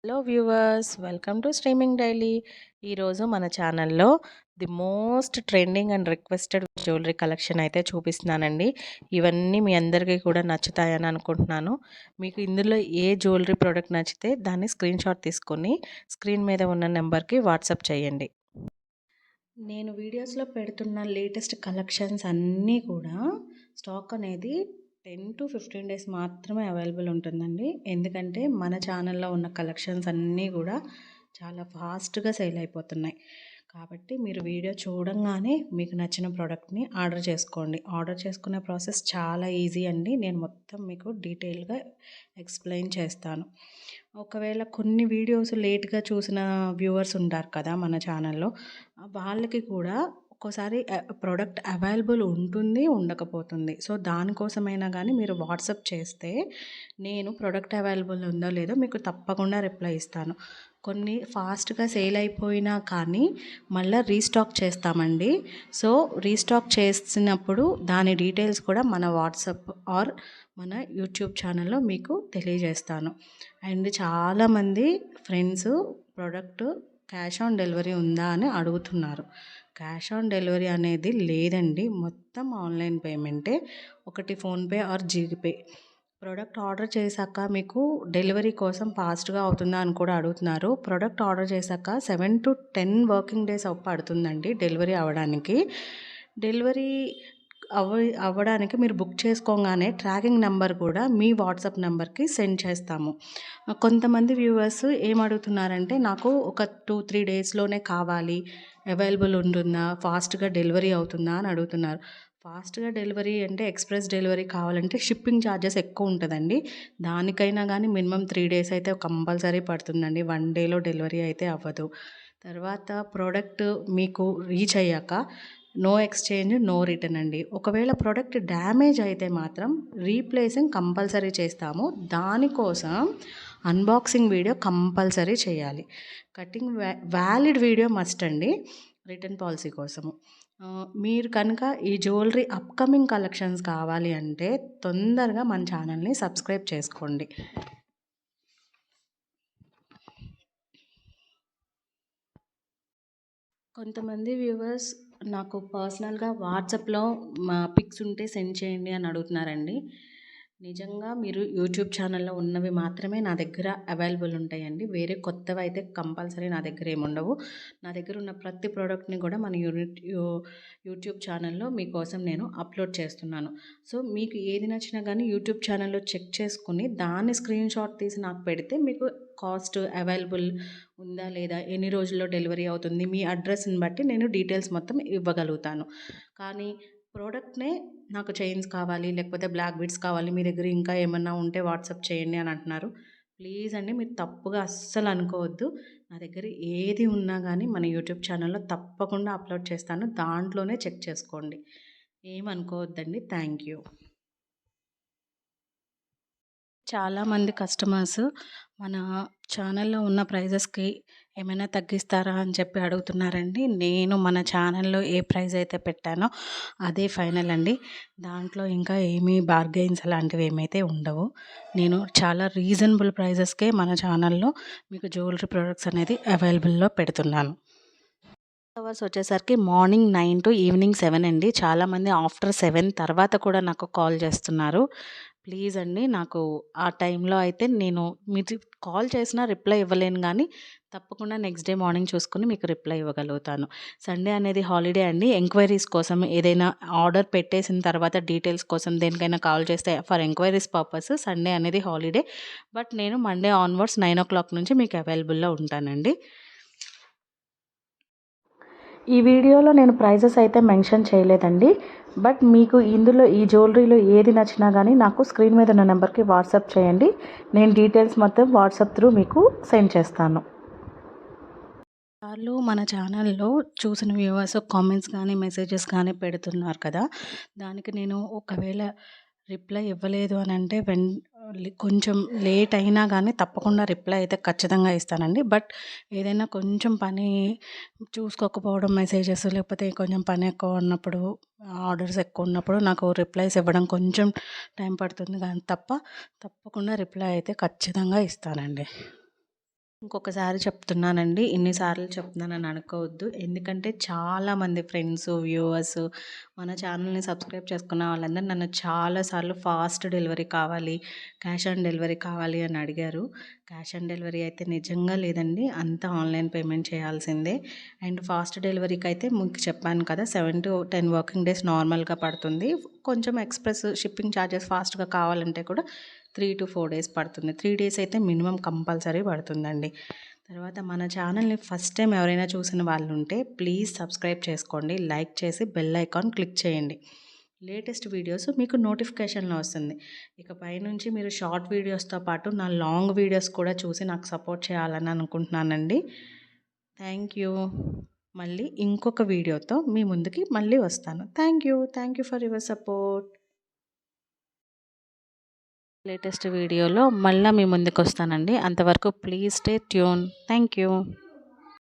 Hello viewers, welcome to streaming daily. ఈరోజు మన ఛానల్లో the most trending and requested jewellery collection అయితే చూపిస్తున్నానండి. ఇవన్నీ మీ అందరికీ కూడా నచ్చుతాయని అనుకుంటున్నాను. మీకు ఇందులో ఏ జ్యువెలరీ ప్రోడక్ట్ నచ్చితే దాన్ని స్క్రీన్ షాట్ తీసుకొని స్క్రీన్ మీద ఉన్న నెంబర్కి వాట్సాప్ చేయండి. నేను వీడియోస్లో పెడుతున్న లేటెస్ట్ కలెక్షన్స్ అన్నీ కూడా స్టాక్ అనేది 10 to 15 డేస్ మాత్రమే అవైలబుల్ ఉంటుందండి. ఎందుకంటే మన ఛానల్లో ఉన్న కలెక్షన్స్ అన్నీ కూడా చాలా ఫాస్ట్గా సేల్ అయిపోతున్నాయి. కాబట్టి మీరు వీడియో చూడంగానే మీకు నచ్చిన ప్రోడక్ట్ని ఆర్డర్ చేసుకోండి. ఆర్డర్ చేసుకునే ప్రాసెస్ చాలా ఈజీ అండి. నేను మొత్తం మీకు డీటెయిల్గా ఎక్స్ప్లెయిన్ చేస్తాను. ఒకవేళ కొన్ని వీడియోస్ లేట్గా చూసిన వ్యూవర్స్ ఉంటారు కదా మన ఛానల్లో, వాళ్ళకి కూడా ఒక్కోసారి ప్రోడక్ట్ అవైలబుల్ ఉంటుంది, ఉండకపోతుంది. సో దానికోసమైనా కానీ మీరు వాట్సాప్ చేస్తే నేను ప్రోడక్ట్ అవైలబుల్ ఉందో లేదో మీకు తప్పకుండా రిప్లై ఇస్తాను. కొన్ని ఫాస్ట్గా సేల్ అయిపోయినా కానీ మళ్ళీ రీస్టాక్ చేస్తామండి. సో రీస్టాక్ చేసినప్పుడు దాని డీటెయిల్స్ కూడా మన వాట్సాప్ ఆర్ మన యూట్యూబ్ ఛానల్లో మీకు తెలియజేస్తాను. అండ్ చాలామంది friends product cash on delivery ఉందా అని అడుగుతున్నారు. క్యాష్ ఆన్ డెలివరీ అనేది లేదండి, మొత్తం ఆన్లైన్ పేమెంటే. ఒకటి PhonePe are GPay. Product order చేశాక మీకు డెలివరీ కోసం ఫాస్ట్గా అవుతుందా అని కూడా అడుగుతున్నారు. ప్రోడక్ట్ ఆర్డర్ చేశాక 7 to 10 వర్కింగ్ డేస్ పడుతుందండి డెలివరీ అవ్వడానికి. డెలివరీ అవ్వడానికి మీరు బుక్ చేసుకోగానే ట్రాకింగ్ నెంబర్ కూడా మీ వాట్సాప్ నెంబర్కి సెండ్ చేస్తాము. కొంతమంది వ్యూవర్స్ ఏం అడుగుతున్నారంటే, నాకు ఒక 2-3 డేస్లోనే కావాలి, అవైలబుల్ ఉంటుందా, ఫాస్ట్గా డెలివరీ అవుతుందా అని అడుగుతున్నారు. ఫాస్ట్గా డెలివరీ అంటే ఎక్స్ప్రెస్ డెలివరీ కావాలంటే షిప్పింగ్ ఛార్జెస్ ఎక్కువ ఉంటుందండి. దానికైనా కానీ మినిమం 3 డేస్ అయితే కంపల్సరీ పడుతుందండి. 1 డేలో డెలివరీ అయితే అవ్వదు. తర్వాత ప్రోడక్ట్ మీకు రీచ్ అయ్యాక నో ఎక్స్చేంజ్, నో రిటర్న్ అండి. ఒకవేళ ప్రోడక్ట్ డ్యామేజ్ అయితే మాత్రం రీప్లేసింగ్ కంపల్సరీ చేస్తాము. దానికోసం అన్బాక్సింగ్ వీడియో కంపల్సరీ చేయాలి. కటింగ్ వ్యాలిడ్ వీడియో మస్ట్ అండి రిటర్న్ పాలసీ కోసము. మీరు కనుక ఈ జ్యువెలరీ అప్కమింగ్ కలెక్షన్స్ కావాలి అంటే తొందరగా మన ఛానల్ని సబ్స్క్రైబ్ చేసుకోండి. కొంతమంది వ్యూవర్స్ నాకు పర్సనల్గా వాట్సాప్లో మా పిక్స్ ఉంటే సెండ్ చేయండి అని అడుగుతున్నారండి. నిజంగా మీరు యూట్యూబ్ ఛానల్లో ఉన్నవి మాత్రమే నా దగ్గర అవైలబుల్ ఉంటాయండి. వేరే కొత్తవి అయితే కంపల్సరీ నా దగ్గర ఏముండవు. నా దగ్గర ఉన్న ప్రతి ప్రోడక్ట్ని కూడా మన యూట్యూబ్ ఛానల్లో మీకోసం నేను అప్లోడ్ చేస్తున్నాను. సో మీకు ఏది నచ్చినా కానీ యూట్యూబ్ ఛానల్లో చెక్ చేసుకుని దాన్ని స్క్రీన్ షాట్ తీసి నాకు పెడితే మీకు కాస్ట్ అవైలబుల్ ఉందా లేదా, ఎన్ని రోజుల్లో డెలివరీ అవుతుంది, మీ అడ్రస్ని బట్టి నేను డీటెయిల్స్ మొత్తం ఇవ్వగలుగుతాను. కానీ ప్రోడక్ట్నే నాకు చైన్స్ కావాలి, లేకపోతే బ్లాక్ బీడ్స్ కావాలి, మీ దగ్గర ఇంకా ఏమన్నా ఉంటే వాట్సాప్ చేయండి అని అంటున్నారు. ప్లీజ్ అండి, మీరు తప్పుగా అస్సలు అనుకోవద్దు. నా దగ్గర ఏది ఉన్నా కానీ మన యూట్యూబ్ ఛానల్లో తప్పకుండా అప్లోడ్ చేస్తాను. దాంట్లోనే చెక్ చేసుకోండి, ఏమనుకోవద్దండి. Thank you. చాలామంది కస్టమర్స్ మన ఛానల్లో ఉన్న ప్రైజెస్కి ఏమైనా తగ్గిస్తారా అని చెప్పి అడుగుతున్నారండి. నేను మన ఛానల్లో ఏ ప్రైస్ అయితే పెట్టానో అదే ఫైనల్ అండి. దాంట్లో ఇంకా ఏమీ బార్గెయిన్స్ అలాంటివి ఏమైతే ఉండవు. నేను చాలా రీజనబుల్ ప్రైజెస్కే మన ఛానల్లో మీకు జ్యువెలరీ ప్రొడక్ట్స్ అనేది అవైలబుల్లో పెడుతున్నాను. అవర్స్ వచ్చేసరికి మార్నింగ్ 9 to ఈవినింగ్ 7 అండి. చాలామంది ఆఫ్టర్ 7 తర్వాత కూడా నాకు కాల్ చేస్తున్నారు. ప్లీజ్ అండి, నాకు ఆ టైంలో అయితే నేను మీరు కాల్ చేసినా రిప్లై ఇవ్వలేను, కానీ తప్పకుండా నెక్స్ట్ డే మార్నింగ్ చూసుకుని మీకు రిప్లై ఇవ్వగలుగుతాను. సండే అనేది హాలిడే అండి. ఎంక్వైరీస్ కోసం ఏదైనా ఆర్డర్ పెట్టేసిన తర్వాత డీటెయిల్స్ కోసం దేనికైనా కాల్ చేస్తే ఫర్ ఎంక్వైరీస్ పర్పస్ సండే అనేది హాలిడే. బట్ నేను మండే ఆన్వర్డ్స్ 9 o'clock నుంచి మీకు అవైలబుల్లో ఉంటానండి. ఈ వీడియోలో నేను ప్రైజెస్ అయితే మెన్షన్ చేయలేదండి. బట్ మీకు ఇందులో ఈ జ్యువెలరీలో ఏది నచ్చినా కానీ నాకు స్క్రీన్ మీద ఉన్న నెంబర్కి వాట్సాప్ చేయండి. నేను డీటెయిల్స్ మొత్తం వాట్సాప్ త్రూ మీకు సెండ్ చేస్తాను. వాళ్ళు మన ఛానల్లో చూసిన వ్యూవర్స్ కామెంట్స్ కానీ మెసేజెస్ కానీ పెడుతున్నారు కదా, దానికి నేను ఒకవేళ రిప్లై ఇవ్వలేదు అని అంటే కొంచెం లేట్ అయినా కానీ తప్పకుండా రిప్లై అయితే ఖచ్చితంగా ఇస్తానండి. బట్ ఏదైనా కొంచెం పని చూసుకోకపోవడం, మెసేజెస్ లేకపోతే కొంచెం పని ఎక్కువ ఉన్నప్పుడు, ఆర్డర్స్ ఎక్కువ ఉన్నప్పుడు నాకు రిప్లైస్ ఇవ్వడం కొంచెం టైం పడుతుంది, కానీ తప్పకుండా రిప్లై అయితే ఖచ్చితంగా ఇస్తానండి. ఇంకొకసారి చెప్తున్నానండి. ఇన్ని సార్లు చెప్తున్నానని అనుకోవద్దు. ఎందుకంటే చాలామంది ఫ్రెండ్స్, వ్యూవర్స్ మన ఛానల్‌ని సబ్స్క్రైబ్ చేసుకున్న వాళ్ళందరూ నన్ను చాలా సార్లు ఫాస్ట్ డెలివరీ కావాలి, క్యాష్ ఆన్ డెలివరీ కావాలి అని అడిగారు. క్యాష్ ఆన్ డెలివరీ అయితే నిజంగా లేదండి. అంతా ఆన్‌లైన్ పేమెంట్ చేయాల్సిందే. అండ్ ఫాస్ట్ డెలివరీకి అయితే మీకు చెప్పాను కదా! 7-10 వర్కింగ్ డేస్ నార్మల్‌గా పడుతుంది. కొంచెం ఎక్స్‌ప్రెస్ షిప్పింగ్ ఛార్జెస్ ఫాస్ట్‌గా కావాలంటే కూడా 3-4 డేస్ పడుతుంది. 3 డేస్ అయితే మినిమం కంపల్సరీ పడుతుందండి. తర్వాత మన ఛానల్‌ని ఫస్ట్ టైం ఎవరైనా చూసిన వాళ్ళు ఉంటే ప్లీజ్ సబ్స్క్రైబ్ చేసుకోండి. లైక్ చేసి బెల్ ఐకాన్ క్లిక్ చేయండి. లేటెస్ట్ వీడియోస్ మీకు నోటిఫికేషన్‌లో వస్తుంది. ఇక పైనుంచి మీరు షార్ట్ వీడియోస్‌తో పాటు నా లాంగ్ వీడియోస్ కూడా చూసి నాకు సపోర్ట్ చేయాలని అనుకుంటున్నానండి. Thank you. మళ్ళీ ఇంకొక వీడియోతో మీ ముందుకి మళ్ళీ వస్తాను. Thank you. Thank you for your support. Latest వీడియోలో మళ్ళీ మీ ముందుకు వస్తానండి. అంతవరకు please stay tune. Thank you.